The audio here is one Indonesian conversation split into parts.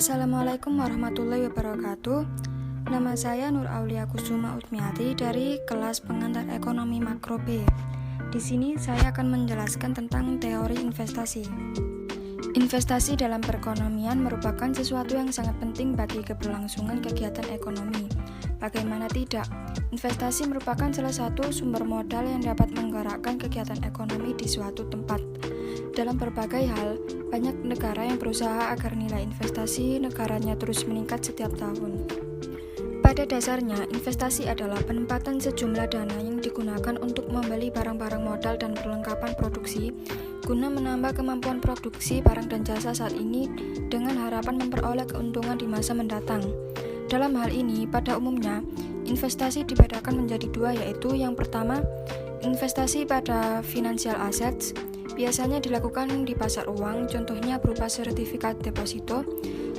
Assalamualaikum warahmatullahi wabarakatuh. Nama saya Nur Aulia Kusuma Utmiati dari kelas pengantar ekonomi makro B. Di sini saya akan menjelaskan tentang teori investasi. Investasi dalam perekonomian merupakan sesuatu yang sangat penting bagi keberlangsungan kegiatan ekonomi. Bagaimana tidak, investasi merupakan salah satu sumber modal yang dapat menggerakkan kegiatan ekonomi di suatu tempat. Dalam berbagai hal, banyak negara yang berusaha agar nilai investasi negaranya terus meningkat setiap tahun. Pada dasarnya, investasi adalah penempatan sejumlah dana yang digunakan untuk membeli barang-barang modal dan perlengkapan produksi guna menambah kemampuan produksi barang dan jasa saat ini dengan harapan memperoleh keuntungan di masa mendatang. Dalam hal ini, pada umumnya, investasi dibedakan menjadi dua, yaitu yang pertama, investasi pada financial assets, biasanya dilakukan di pasar uang, contohnya berupa sertifikat deposito,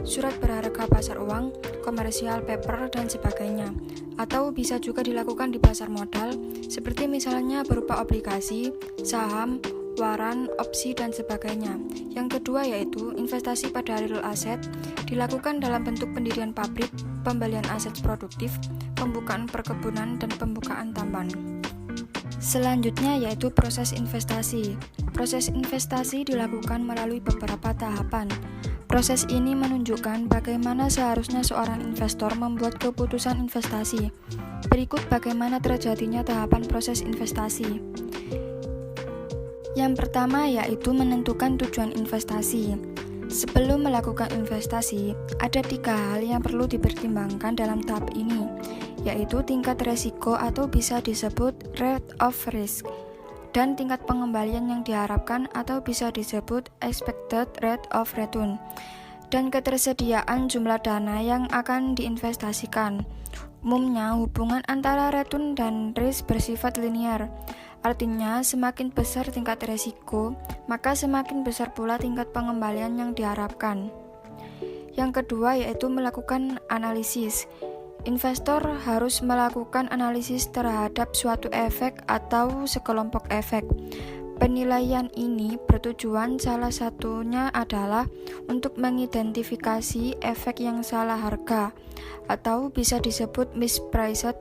surat berharga pasar uang, komersial paper, dan sebagainya. Atau bisa juga dilakukan di pasar modal, seperti misalnya berupa obligasi, saham, waran, opsi, dan sebagainya. Yang kedua yaitu investasi pada real asset, dilakukan dalam bentuk pendirian pabrik, pembelian aset produktif, pembukaan perkebunan, dan pembukaan tambang. Selanjutnya yaitu proses investasi. Proses investasi dilakukan melalui beberapa tahapan. Proses ini menunjukkan bagaimana seharusnya seorang investor membuat keputusan investasi. Berikut bagaimana terjadinya tahapan proses investasi. Yang pertama yaitu menentukan tujuan investasi. Sebelum melakukan investasi, ada 3 hal yang perlu dipertimbangkan dalam tahap ini, yaitu tingkat resiko atau bisa disebut rate of risk, dan tingkat pengembalian yang diharapkan atau bisa disebut expected rate of return, dan ketersediaan jumlah dana yang akan diinvestasikan. Umumnya, hubungan antara return dan risk bersifat linear. Artinya, semakin besar tingkat resiko, maka semakin besar pula tingkat pengembalian yang diharapkan. Yang kedua yaitu melakukan analisis. Investor harus melakukan analisis terhadap suatu efek atau sekelompok efek. Penilaian ini bertujuan salah satunya adalah untuk mengidentifikasi efek yang salah harga atau bisa disebut mispriced.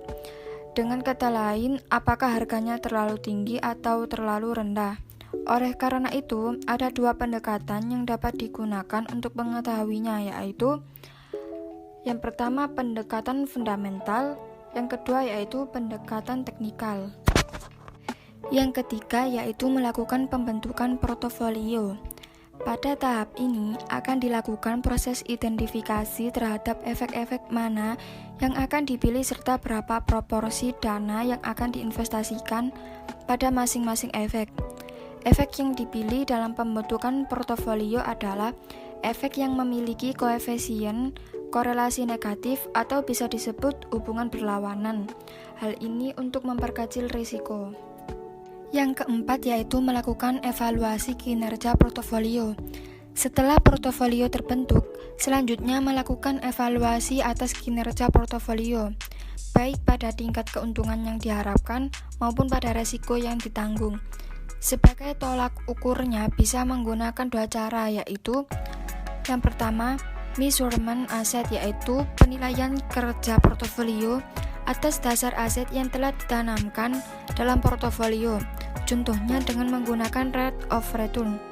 Dengan kata lain, apakah harganya terlalu tinggi atau terlalu rendah. Oleh karena itu, ada 2 pendekatan yang dapat digunakan untuk mengetahuinya, yaitu yang pertama pendekatan fundamental, yang kedua yaitu pendekatan teknikal. Yang ketiga yaitu melakukan pembentukan portofolio. Pada tahap ini akan dilakukan proses identifikasi terhadap efek-efek mana yang akan dipilih serta berapa proporsi dana yang akan diinvestasikan pada masing-masing efek. Efek yang dipilih dalam pembentukan portofolio adalah efek yang memiliki koefisien korelasi negatif atau bisa disebut hubungan berlawanan. Hal ini untuk memperkecil risiko. Yang keempat yaitu melakukan evaluasi kinerja portofolio. Setelah portofolio terbentuk, selanjutnya melakukan evaluasi atas kinerja portofolio, baik pada tingkat keuntungan yang diharapkan maupun pada risiko yang ditanggung. Sebagai tolak ukurnya bisa menggunakan 2 cara, yaitu yang pertama, measurement aset, yaitu penilaian kerja portofolio atas dasar aset yang telah ditanamkan dalam portofolio, contohnya dengan menggunakan rate of return.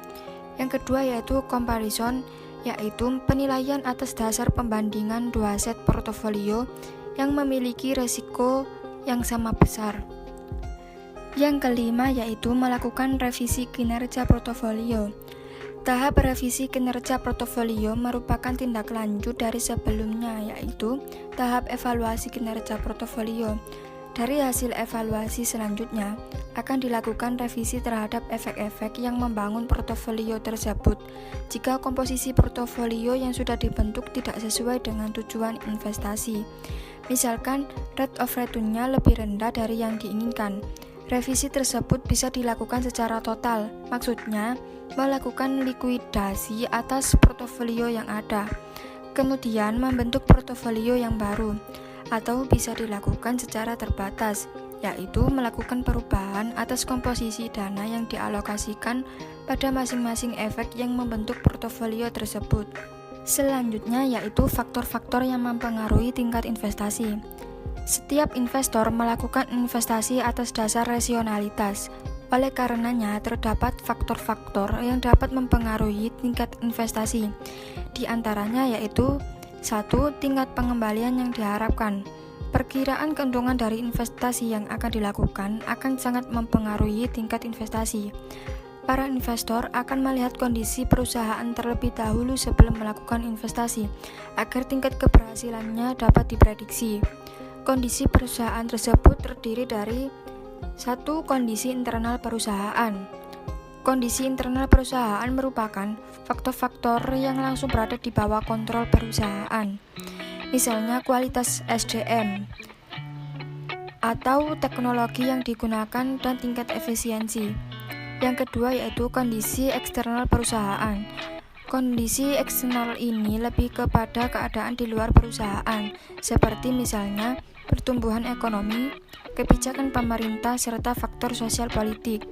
Yang kedua yaitu comparison, yaitu penilaian atas dasar pembandingan 2 aset portofolio yang memiliki risiko yang sama besar. Yang kelima yaitu melakukan revisi kinerja portofolio. Tahap revisi kinerja portofolio merupakan tindak lanjut dari sebelumnya, yaitu tahap evaluasi kinerja portofolio. Dari hasil evaluasi selanjutnya, akan dilakukan revisi terhadap efek-efek yang membangun portofolio tersebut jika komposisi portofolio yang sudah dibentuk tidak sesuai dengan tujuan investasi. Misalkan, rate of return-nya lebih rendah dari yang diinginkan. Revisi tersebut bisa dilakukan secara total, maksudnya melakukan likuidasi atas portofolio yang ada, kemudian membentuk portofolio yang baru, atau bisa dilakukan secara terbatas, yaitu melakukan perubahan atas komposisi dana yang dialokasikan pada masing-masing efek yang membentuk portofolio tersebut. Selanjutnya yaitu faktor-faktor yang mempengaruhi tingkat investasi. Setiap investor melakukan investasi atas dasar rasionalitas. Oleh karenanya, terdapat faktor-faktor yang dapat mempengaruhi tingkat investasi. Di antaranya yaitu 1. Tingkat pengembalian yang diharapkan. Perkiraan keuntungan dari investasi yang akan dilakukan akan sangat mempengaruhi tingkat investasi. Para investor akan melihat kondisi perusahaan terlebih dahulu sebelum melakukan investasi, agar tingkat keberhasilannya dapat diprediksi. Kondisi perusahaan tersebut terdiri dari 1. Kondisi internal perusahaan. Kondisi internal perusahaan merupakan faktor-faktor yang langsung berada di bawah kontrol perusahaan. Misalnya kualitas SDM atau teknologi yang digunakan dan tingkat efisiensi. Yang kedua yaitu kondisi eksternal perusahaan. Kondisi eksternal ini lebih kepada keadaan di luar perusahaan, seperti misalnya pertumbuhan ekonomi, kebijakan pemerintah, serta faktor sosial politik.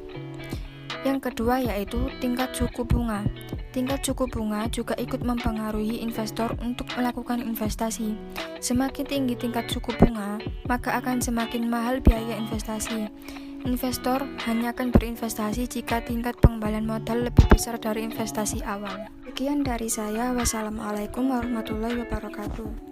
Yang kedua yaitu tingkat suku bunga. Tingkat suku bunga juga ikut mempengaruhi investor untuk melakukan investasi. Semakin tinggi tingkat suku bunga, maka akan semakin mahal biaya investasi. Investor hanya akan berinvestasi jika tingkat pengembalian modal lebih besar dari investasi awal. Sekian dari saya. Wassalamualaikum warahmatullahi wabarakatuh.